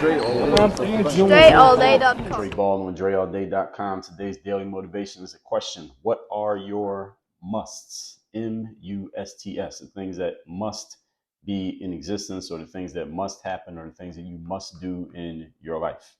DreAllDay.com. Dre Baldwin, DreAllDay.com. Today's daily motivation is a question. What are your musts? MUSTS, the things that must be in existence, or the things that must happen, or the things that you must do in your life.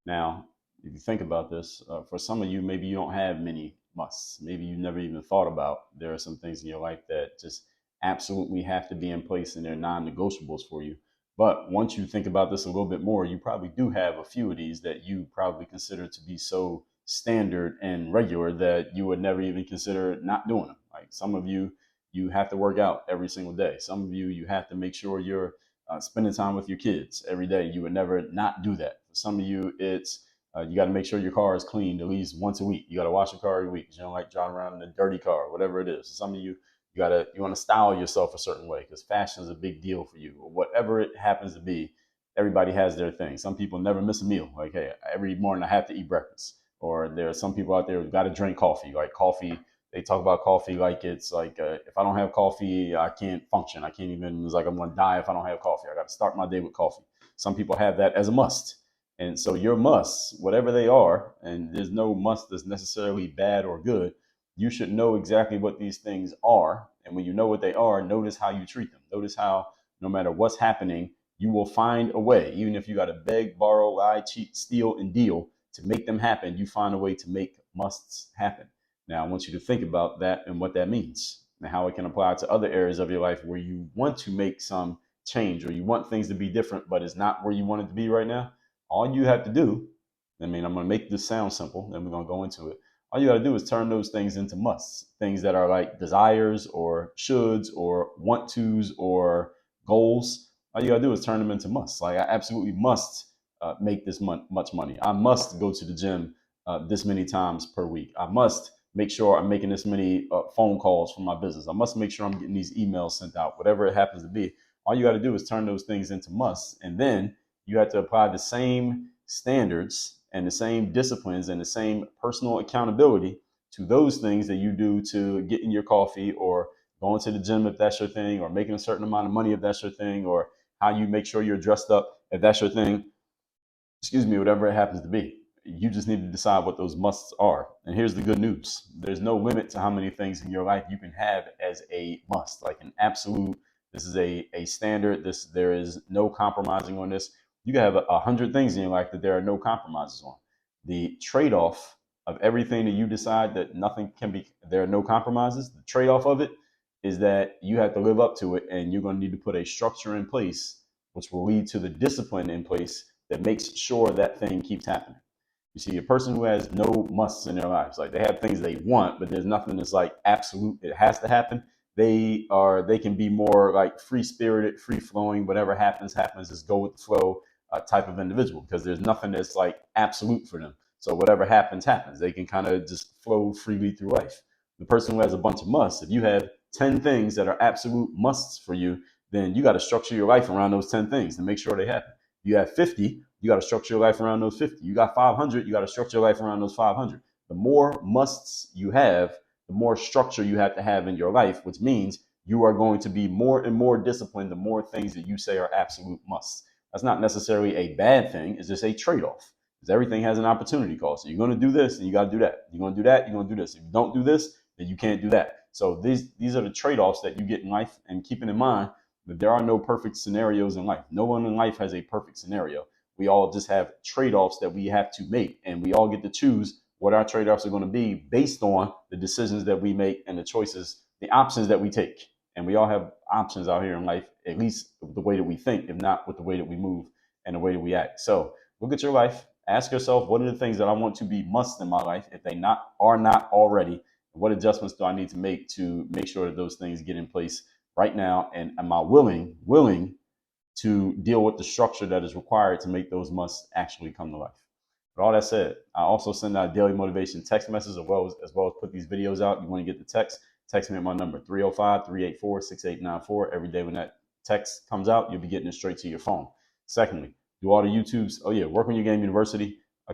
Now, if you think about this, for some of you, maybe you don't have many musts. Maybe you never even thought about there are some things in your life that just absolutely have to be in place and they're non-negotiables for you. But once you think about this a little bit more, you probably do have a few of these that you probably consider to be so standard and regular that you would never even consider not doing them. Like some of you, you have to work out every single day. Some of you, you have to make sure you're spending time with your kids every day. You would never not do that. For some of you, it's you got to make sure your car is cleaned at least once a week. You got to wash your car every week. You don't like driving around in a dirty car, whatever it is. For some of you, you want to style yourself a certain way because fashion is a big deal for you, or whatever it happens to be. Everybody has their thing. Some people never miss a meal. Like, hey, every morning I have to eat breakfast. Or there are some people out there who've got to drink coffee. Like coffee, they talk about coffee like it's like if I don't have coffee, I can't function. I can't even. It's like I'm gonna die if I don't have coffee. I got to start my day with coffee. Some people have that as a must. And so your musts, whatever they are, and there's no must that's necessarily bad or good, you should know exactly what these things are. And when you know what they are, notice how you treat them. Notice how no matter what's happening, you will find a way. Even if you got to beg, borrow, lie, cheat, steal, and deal to make them happen, you find a way to make musts happen. Now, I want you to think about that and what that means and how it can apply to other areas of your life where you want to make some change or you want things to be different, but it's not where you want it to be right now. All you have to do, I'm going to make this sound simple, then we're going to go into it. All you got to do is turn those things into musts, things that are like desires or shoulds or want tos or goals. All you got to do is turn them into musts. Like I absolutely must make this much money. I must go to the gym this many times per week. I must make sure I'm making this many phone calls for my business. I must make sure I'm getting these emails sent out, whatever it happens to be. All you got to do is turn those things into musts. And then you have to apply the same standards and the same disciplines and the same personal accountability to those things that you do to getting your coffee or going to the gym if that's your thing, or making a certain amount of money if that's your thing, or how you make sure you're dressed up if that's your thing. Excuse me, whatever it happens to be. You just need to decide what those musts are. And here's the good news. There's no limit to how many things in your life you can have as a must, like an absolute, this is a standard, there is no compromising on this. You can have 100 things in your life that there are no compromises on. The trade-off of everything that you decide that nothing can be, there are no compromises, the trade-off of it is that you have to live up to it, and you're going to need to put a structure in place, which will lead to the discipline in place that makes sure that thing keeps happening. You see, a person who has no musts in their lives, like they have things they want, but there's nothing that's like absolute, it has to happen. They can be more like free spirited, free flowing, whatever happens, just go with the flow type of individual, because there's nothing that's like absolute for them. So whatever happens, happens. They can kind of just flow freely through life. The person who has a bunch of musts, if you have 10 things that are absolute musts for you, then you got to structure your life around those 10 things to make sure they happen. You have 50, you got to structure your life around those 50. You got 500, you got to structure your life around those 500. The more musts you have, the more structure you have to have in your life, which means you are going to be more and more disciplined the more things that you say are absolute musts. That's not necessarily a bad thing. It's just a trade-off, because everything has an opportunity cost. So you're going to do this and you got to do that. You're going to do that, you're going to do this. If you don't do this, then you can't do that. So these are the trade-offs that you get in life, and keeping in mind that there are no perfect scenarios in life. No one in life has a perfect scenario. We all just have trade-offs that we have to make, and we all get to choose what our trade-offs are going to be based on the decisions that we make and the choices, the options that we take. And we all have options out here in life, at least the way that we think, if not with the way that we move and the way that we act. So look at your life, ask yourself, what are the things that I want to be musts in my life if they are not already? What adjustments do I need to make sure that those things get in place right now? And am I willing to deal with the structure that is required to make those musts actually come to life? But all that said, I also send out daily motivation text messages as well as put these videos out. You want to get the text me at my number, 305-384-6894. Every day when that text comes out, you'll be getting it straight to your phone. Secondly, do all the YouTubes. Oh yeah, Work on Your Game University. I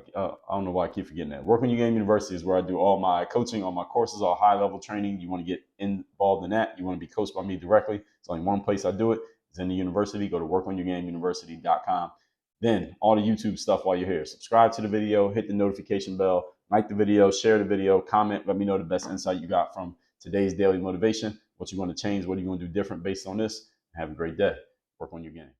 don't know why I keep forgetting that. Work on Your Game University is where I do all my coaching, all my courses, all high-level training. You want to get involved in that, you want to be coached by me directly, it's only one place I do it. It's in the university. Go to workonyourgameuniversity.com. Then all the YouTube stuff while you're here. Subscribe to the video, hit the notification bell, like the video, share the video, comment. Let me know the best insight you got from today's daily motivation, what you want to change, what are you going to do different based on this. Have a great day. Work on your game.